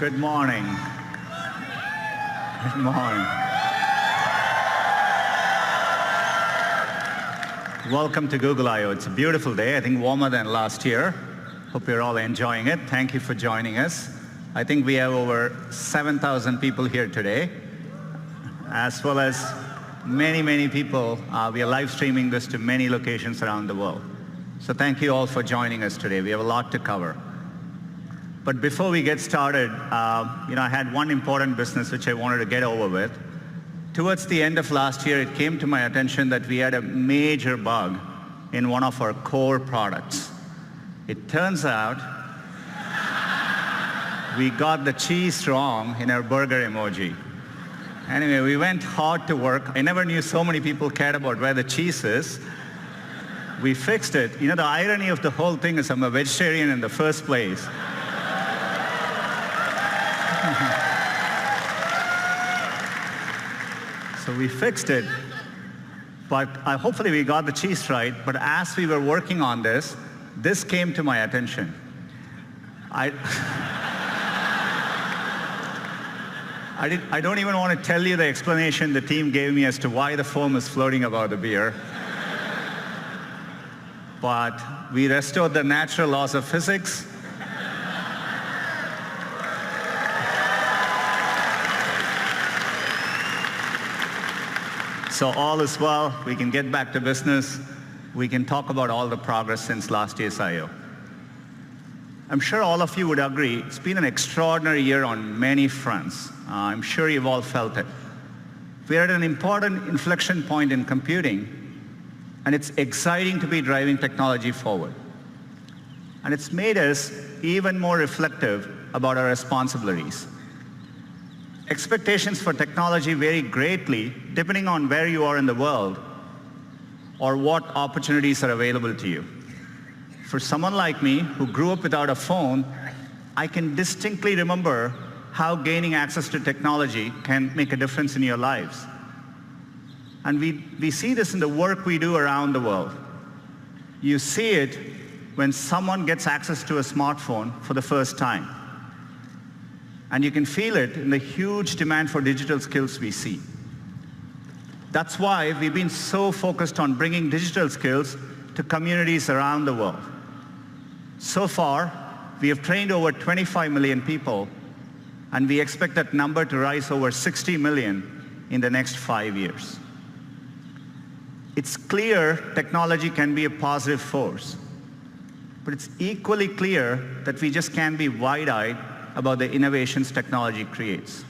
Good morning. Good morning. Welcome to Google I/O. It's a beautiful day, I think warmer than last year. Hope you're all enjoying it. Thank you for joining us. I think we have over 7,000 people here today, as well as many people. We are live streaming this to many locations around the world. So thank you all for joining us today. We have a lot to cover. But before we get started, I had one important business which I wanted to get over with. Towards the end of last year, it came to my attention that we had a major bug in one of our core products. It turns out we got the cheese wrong in our burger emoji. Anyway, we went hard to work. I never knew so many people cared about where the cheese is. We fixed it. The irony of the whole thing is I'm a vegetarian in the first place. So we fixed it, but hopefully we got the cheese right. But as we were working on this came to my attention. I don't even want to tell you the explanation the team gave me as to why the foam is floating above the beer. But we restored the natural laws of physics. So all is well. We can get back to business. We can talk about all the progress since last year's I/O. I'm sure all of you would agree, it's been an extraordinary year on many fronts. I'm sure you've all felt it. We're at an important inflection point in computing, and it's exciting to be driving technology forward. And it's made us even more reflective about our responsibilities. Expectations for technology vary greatly depending on where you are in the world or what opportunities are available to you. For someone like me who grew up without a phone, I can distinctly remember how gaining access to technology can make a difference in your lives. And we see this in the work we do around the world. You see it when someone gets access to a smartphone for the first time. And you can feel it in the huge demand for digital skills we see. That's why we've been so focused on bringing digital skills to communities around the world. So far, we have trained over 25 million people, and we expect that number to rise over 60 million in the next 5 years. It's clear technology can be a positive force, but it's equally clear that we just can't be wide-eyed about the innovations technology creates.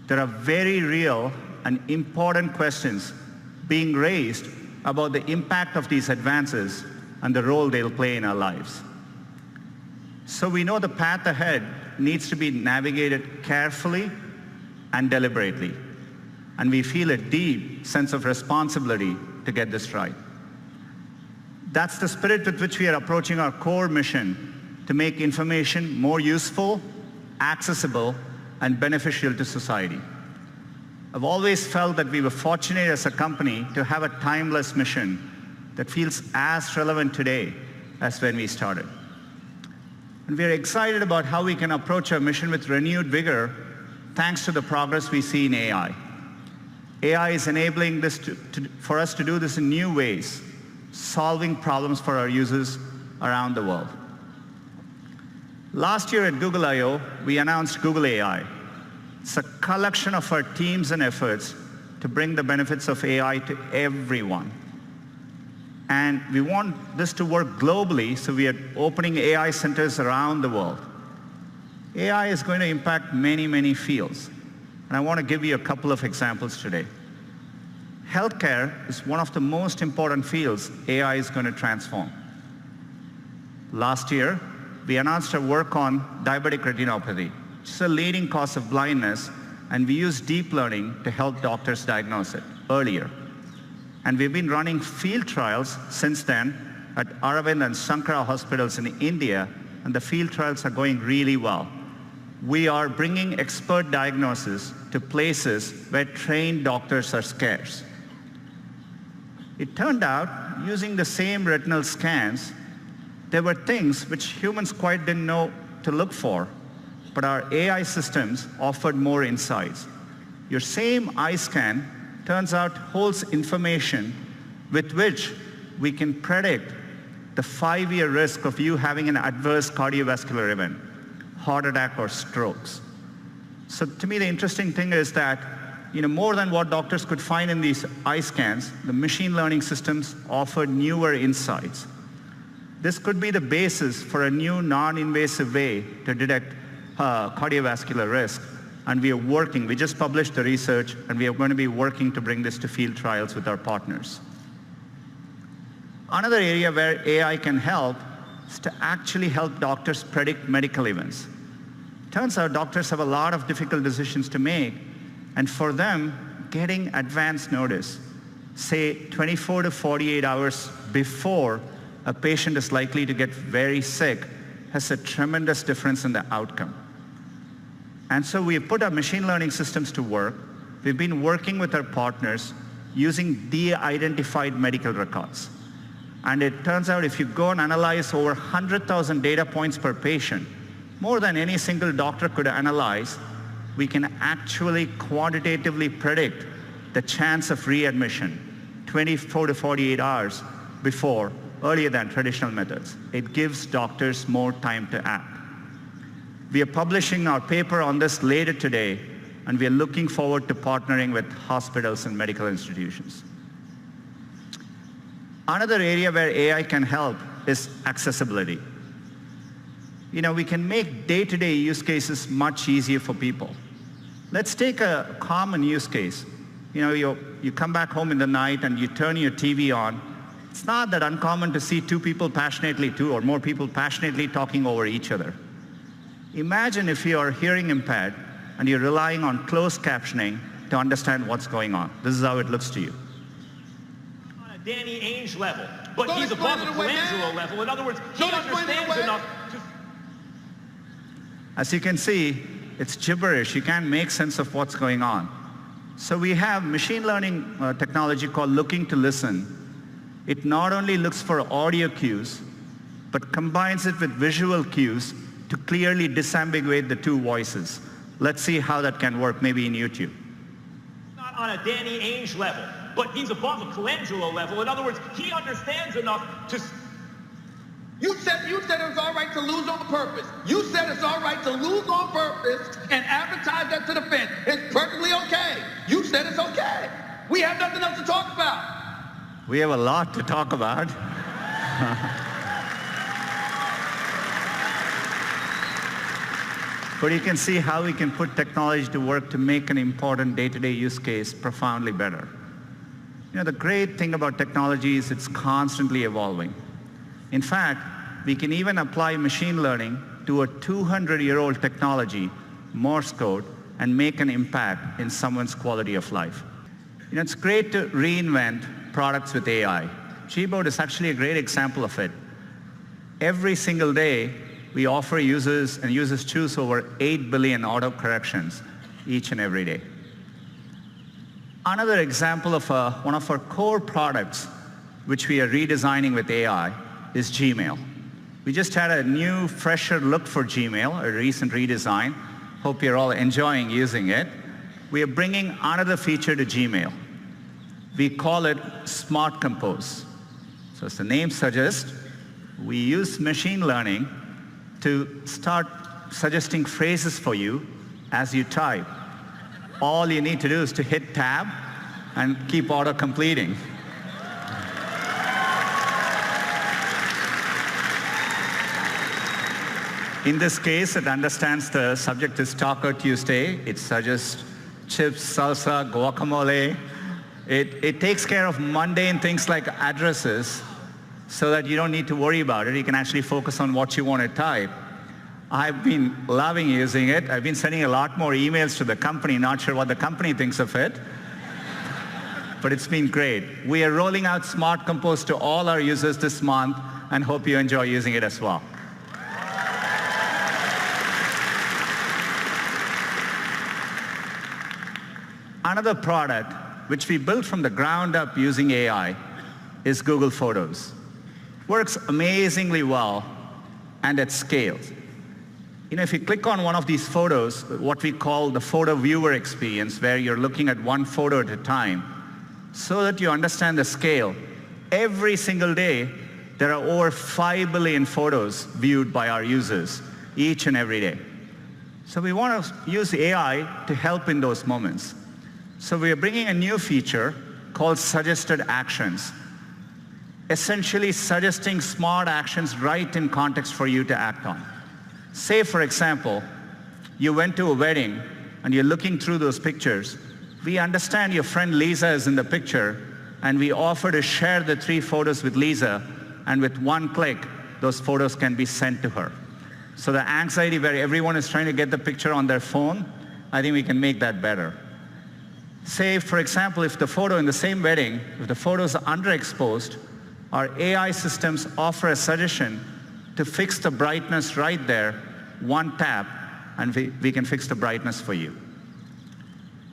There are very real and important questions being raised about the impact of these advances and the role they'll play in our lives. So we know the path ahead needs to be navigated carefully and deliberately, and we feel a deep sense of responsibility to get this right. That's the spirit with which we are approaching our core mission to make information more useful, accessible, and beneficial to society. I've always felt that we were fortunate as a company to have a timeless mission that feels as relevant today as when we started. And we're excited about how we can approach our mission with renewed vigor thanks to the progress we see in AI. AI is enabling this for us to do this in new ways, solving problems for our users around the world. Last year at Google I/O, we announced Google AI. It's a collection of our teams and efforts to bring the benefits of AI to everyone. And we want this to work globally, so we are opening AI centers around the world. AI is going to impact many fields, and I want to give you a couple of examples today. Healthcare is one of the most important fields AI is going to transform. Last year, we announced our work on diabetic retinopathy, which is a leading cause of blindness, and we use deep learning to help doctors diagnose it earlier. And we've been running field trials since then at Aravind and Sankara hospitals in India, and the field trials are going really well. We are bringing expert diagnosis to places where trained doctors are scarce. It turned out, using the same retinal scans, there were things which humans quite didn't know to look for, but our AI systems offered more insights. Your same eye scan turns out holds information with which we can predict the 5-year risk of you having an adverse cardiovascular event, heart attack or strokes. So to me, the interesting thing is that more than what doctors could find in these eye scans, the machine learning systems offered newer insights. This could be the basis for a new non-invasive way to detect cardiovascular risk. And we just published the research, and we are going to be working to bring this to field trials with our partners. Another area where AI can help is to actually help doctors predict medical events. Turns out doctors have a lot of difficult decisions to make, and for them, getting advance notice, say 24 to 48 hours before a patient is likely to get very sick, has a tremendous difference in the outcome. And so we've put our machine learning systems to work. We've been working with our partners using de-identified medical records. And it turns out if you go and analyze over 100,000 data points per patient, more than any single doctor could analyze, we can actually quantitatively predict the chance of readmission 24 to 48 hours before, earlier than traditional methods. It gives doctors more time to act. We are publishing our paper on this later today, and we are looking forward to partnering with hospitals and medical institutions. Another area where AI can help is accessibility. We can make day-to-day use cases much easier for people. Let's take a common use case. You come back home in the night and you turn your TV on. It's not that uncommon to see two or more people passionately talking over each other. Imagine if you are hearing impaired and you're relying on closed captioning to understand what's going on. This is how it looks to you. On a Danny Ainge level, but he's above a Colangelo level. In other words, he understands enough to... As you can see, it's gibberish. You can't make sense of what's going on. So we have machine learning technology called Looking to Listen. It not only looks for audio cues, but combines it with visual cues to clearly disambiguate the two voices. Let's see how that can work, maybe in YouTube. Not on a Danny Ainge level, but he's above a Colangelo level. In other words, he understands enough to... You said it was all right to lose on purpose. You said it's all right to lose on purpose and advertise that to the fans. It's perfectly okay. You said it's okay. We have nothing else to talk about. We have a lot to talk about. But you can see how we can put technology to work to make an important day-to-day use case profoundly better. The great thing about technology is it's constantly evolving. In fact, we can even apply machine learning to a 200-year-old technology, Morse code, and make an impact in someone's quality of life. It's great to reinvent products with AI. Gboard is actually a great example of it. Every single day, we offer users, and users choose over 8 billion auto-corrections each and every day. Another example of one of our core products, which we are redesigning with AI, is Gmail. We just had a new, fresher look for Gmail, a recent redesign. Hope you're all enjoying using it. We are bringing another feature to Gmail. We call it Smart Compose. So as the name suggests, we use machine learning to start suggesting phrases for you as you type. All you need to do is to hit tab and keep auto-completing. In this case, it understands the subject is Taco Tuesday. It suggests chips, salsa, guacamole. It takes care of mundane things like addresses so that you don't need to worry about it. You can actually focus on what you want to type. I've been loving using it. I've been sending a lot more emails to the company, not sure what the company thinks of it. But it's been great. We are rolling out Smart Compose to all our users this month and hope you enjoy using it as well. Another product which we built from the ground up using AI is Google Photos. Works amazingly well and at scale. If you click on one of these photos, what we call the photo viewer experience, where you're looking at one photo at a time, so that you understand the scale, every single day, there are over 5 billion photos viewed by our users, each and every day. So we want to use AI to help in those moments. So we are bringing a new feature called Suggested Actions, essentially suggesting smart actions right in context for you to act on. Say, for example, you went to a wedding and you're looking through those pictures. We understand your friend Lisa is in the picture, and we offer to share the 3 photos with Lisa, and with one click, those photos can be sent to her. So the anxiety where everyone is trying to get the picture on their phone, I think we can make that better. Say, for example, if the photo in the same wedding, if the photo is underexposed, our AI systems offer a suggestion to fix the brightness right there, one tap, and we can fix the brightness for you.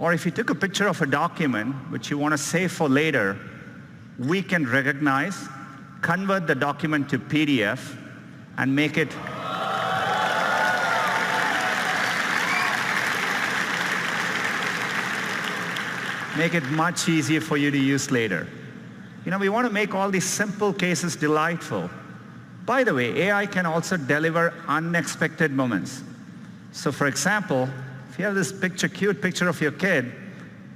Or if you took a picture of a document which you want to save for later, we can recognize, convert the document to PDF, and make it much easier for you to use later. We want to make all these simple cases delightful. By the way, AI can also deliver unexpected moments. So for example, if you have this cute picture of your kid,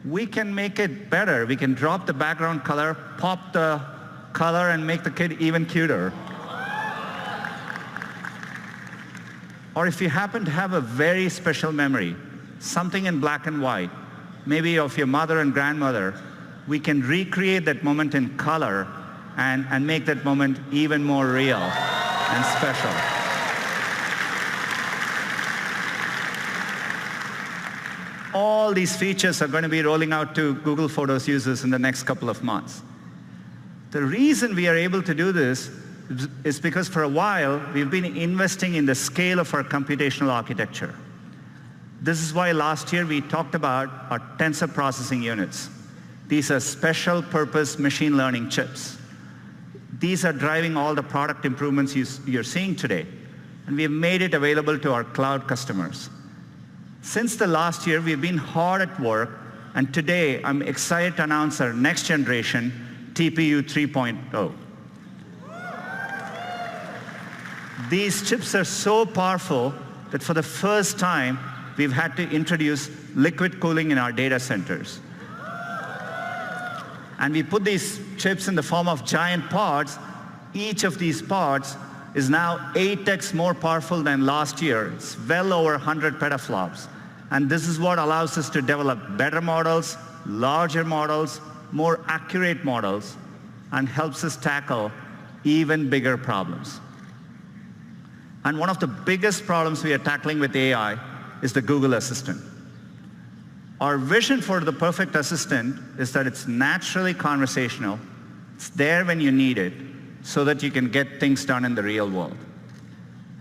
we can make it better. We can drop the background color, pop the color, and make the kid even cuter. Or if you happen to have a very special memory, something in black and white, maybe of your mother and grandmother, we can recreate that moment in color and make that moment even more real and special. All these features are going to be rolling out to Google Photos users in the next couple of months. The reason we are able to do this is because for a while, we've been investing in the scale of our computational architecture. This is why last year we talked about our tensor processing units. These are special purpose machine learning chips. These are driving all the product improvements you're seeing today. And we have made it available to our cloud customers. Since the last year, we've been hard at work, and today I'm excited to announce our next generation TPU 3.0. These chips are so powerful that for the first time, we've had to introduce liquid cooling in our data centers. And we put these chips in the form of giant pods. Each of these pods is now 8x more powerful than last year. It's well over 100 petaflops. And this is what allows us to develop better models, larger models, more accurate models, and helps us tackle even bigger problems. And one of the biggest problems we are tackling with AI is the Google Assistant. Our vision for the perfect assistant is that it's naturally conversational, it's there when you need it, so that you can get things done in the real world.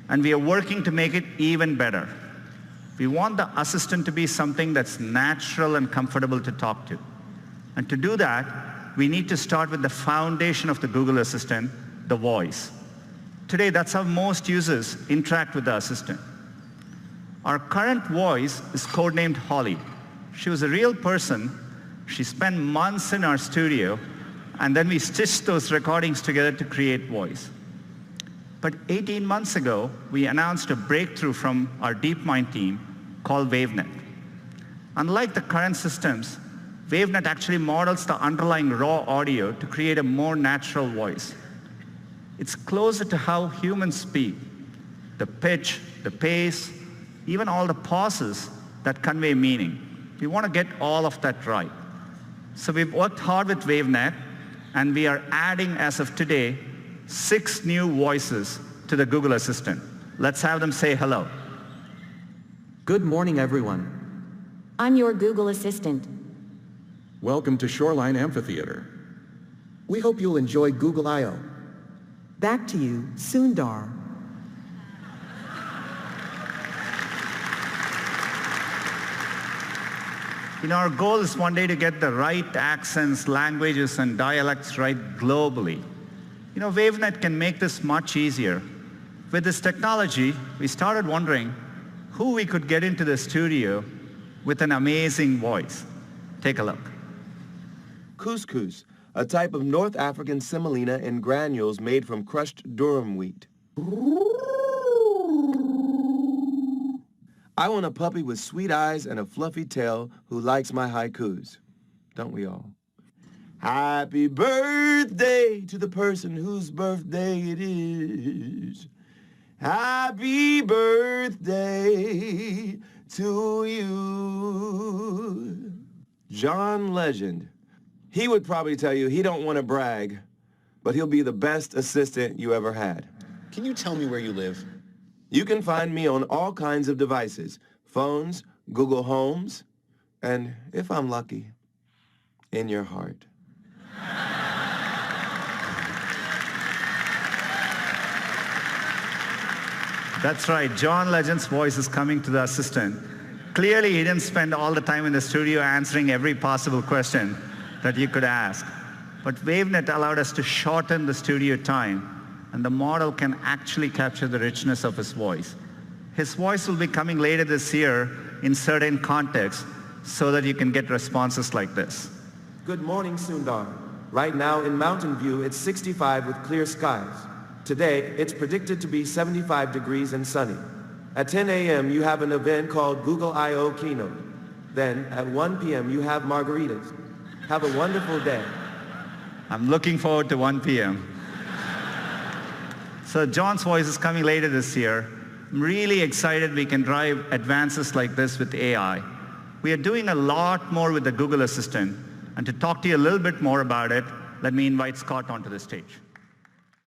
And we are working to make it even better. We want the assistant to be something that's natural and comfortable to talk to. And to do that, we need to start with the foundation of the Google Assistant, the voice. Today, that's how most users interact with the assistant. Our current voice is codenamed Holly. She was a real person. She spent months in our studio, and then we stitched those recordings together to create voice. But 18 months ago, we announced a breakthrough from our DeepMind team called WaveNet. Unlike the current systems, WaveNet actually models the underlying raw audio to create a more natural voice. It's closer to how humans speak. The pitch, the pace, even all the pauses that convey meaning. We want to get all of that right. So we've worked hard with WaveNet, and we are adding, as of today, 6 new voices to the Google Assistant. Let's have them say hello. Good morning, everyone. I'm your Google Assistant. Welcome to Shoreline Amphitheater. We hope you'll enjoy Google I/O. Back to you, Sundar. Our goal is one day to get the right accents, languages, and dialects right globally. WaveNet can make this much easier. With this technology, we started wondering, who we could get into the studio with an amazing voice. Take a look. Couscous, a type of North African semolina in granules made from crushed durum wheat. I want a puppy with sweet eyes and a fluffy tail who likes my haikus. Don't we all? Happy birthday to the person whose birthday it is. Happy birthday to you. John Legend. He would probably tell you he don't want to brag, but he'll be the best assistant you ever had. Can you tell me where you live? You can find me on all kinds of devices, phones, Google Homes, and if I'm lucky, in your heart. That's right, John Legend's voice is coming to the assistant. Clearly, he didn't spend all the time in the studio answering every possible question that you could ask. But WaveNet allowed us to shorten the studio time, and the model can actually capture the richness of his voice. His voice will be coming later this year in certain contexts so that you can get responses like this. Good morning, Sundar. Right now in Mountain View, it's 65 with clear skies. Today, it's predicted to be 75 degrees and sunny. At 10 a.m., you have an event called Google I/O Keynote. Then, at 1 p.m., you have margaritas. Have a wonderful day. I'm looking forward to 1 p.m. So John's voice is coming later this year. I'm really excited we can drive advances like this with AI. We are doing a lot more with the Google Assistant. And to talk to you a little bit more about it, let me invite Scott onto the stage.